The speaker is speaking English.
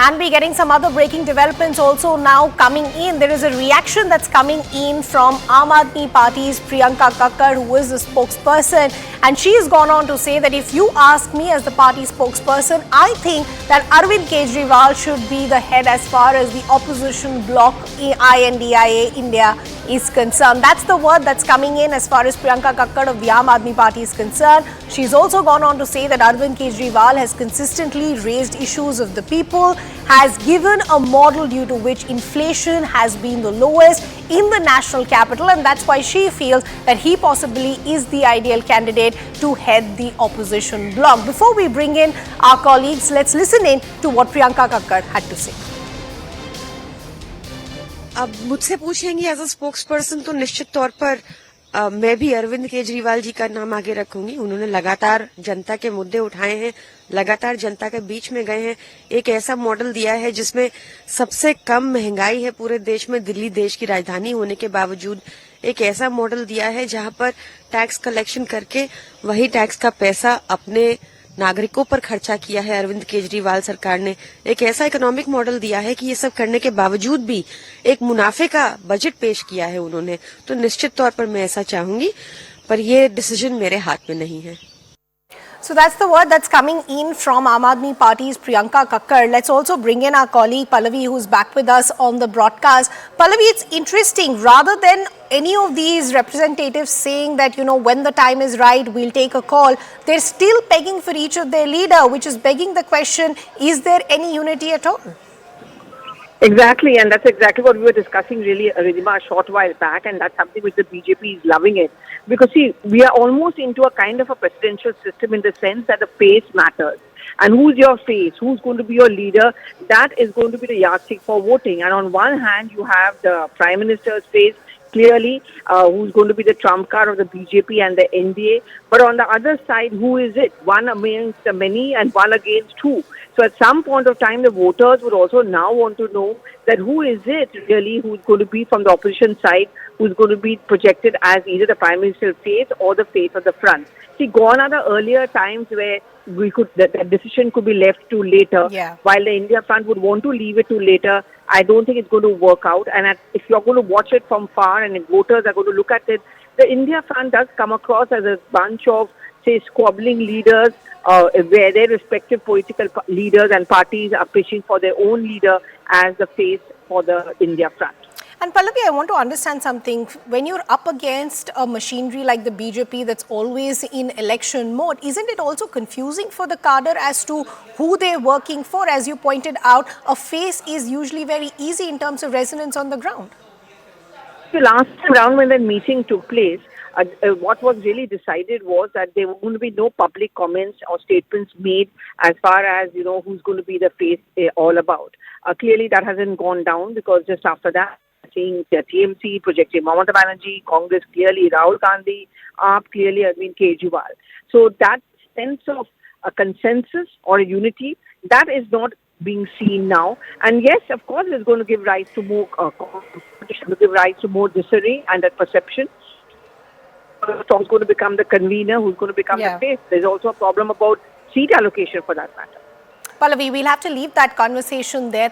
And we're getting some other breaking developments also now coming in. There is a reaction that's coming in from Aam Aadmi Party's Priyanka Kakkar, who is the spokesperson. And she has gone on to say that if you ask me as the party spokesperson, I think that Arvind Kejriwal should be the head as far as the opposition bloc INDIA India is concerned. That's the word that's coming in as far as Priyanka Kakkar of the Aam Aadmi Party is concerned. She's also gone on to say that Arvind Kejriwal has consistently raised issues of the people, has given a model due to which inflation has been the lowest in the national capital, and that's why she feels that he possibly is the ideal candidate to head the opposition bloc. Before we bring in our colleagues, let's listen in to what Priyanka Kakkar had to say. अब मुझसे पूछेंगी as a spokes person तो निश्चित तौर पर मैं भी अरविंद केजरीवाल जी का नाम आगे रखूंगी। उन्होंने लगातार जनता के मुद्दे उठाए हैं, लगातार जनता के बीच में गए हैं, एक ऐसा मॉडल दिया है जिसमें सबसे कम महंगाई है पूरे देश में, दिल्ली देश की राजधानी होने के बावजूद एक ऐसा मॉडल दिया है जहां पर टैक्स कलेक्शन करके वही टैक्स का पैसा अपने नागरिकों पर खर्चा किया है अरविंद केजरीवाल सरकार ने। एक ऐसा इकोनॉमिक मॉडल दिया है कि ये सब करने के बावजूद भी एक मुनाफे का बजट पेश किया है उन्होंने। तो निश्चित तौर पर मैं ऐसा चाहूंगी, पर ये डिसीजन मेरे हाथ में नहीं है। So that's the word that's coming in from Aam Aadmi Party's Priyanka Kakkar. Let's also bring in our colleague Pallavi, who's back with us on the broadcast. Pallavi, it's interesting, rather than any of these representatives saying that, you know, when the time is right, we'll take a call, they're still begging for each of their leader, which is begging the question, is there any unity at all? Exactly, and that's exactly what we were discussing really, Ridhima, a short while back, and that's something which the BJP is loving it. Because see, we are almost into a kind of a presidential system in the sense that the face matters. And who's your face, who's going to be your leader, that is going to be the yardstick for voting. And on one hand, you have the Prime Minister's face, clearly, who's going to be the trump card of the BJP and the NDA. But on the other side, who is it? One against the many and one against two. So at some point of time, the voters would also now want to know that who is it really who's going to be from the opposition side, who's going to be projected as either the Prime Minister's face or the face of the front. See, gone are the earlier times where we could that decision could be left to later. Yeah. While the India front would want to leave it to later, I don't think it's going to work out. And if you're going to watch it from far and if voters are going to look at it, the India front does come across as a bunch of, say, squabbling leaders, where their respective political leaders and parties are pushing for their own leader as the face for the India front. And Pallavi, I want to understand something. When you're up against a machinery like the BJP that's always in election mode, isn't it also confusing for the cadre as to who they're working for? As you pointed out, a face is usually very easy in terms of resonance on the ground. The last time round when that meeting took place, what was really decided was that there won't be no public comments or statements made as far as, you know, who's going to be the face all about. Clearly that hasn't gone down because just after that, seeing the TMC projecting Mamata Banerjee, Congress clearly Rahul Gandhi, AAP clearly Arvind Kejriwal. So that sense of a consensus or a unity, that is not being seen now. And yes, of course, it's going to give rise to more competition, to give rise to more disarray and that perception. Who's going to become the convener, who's going to become the face. There's also a problem about seat allocation for that matter. Pallavi, we'll have to leave that conversation there.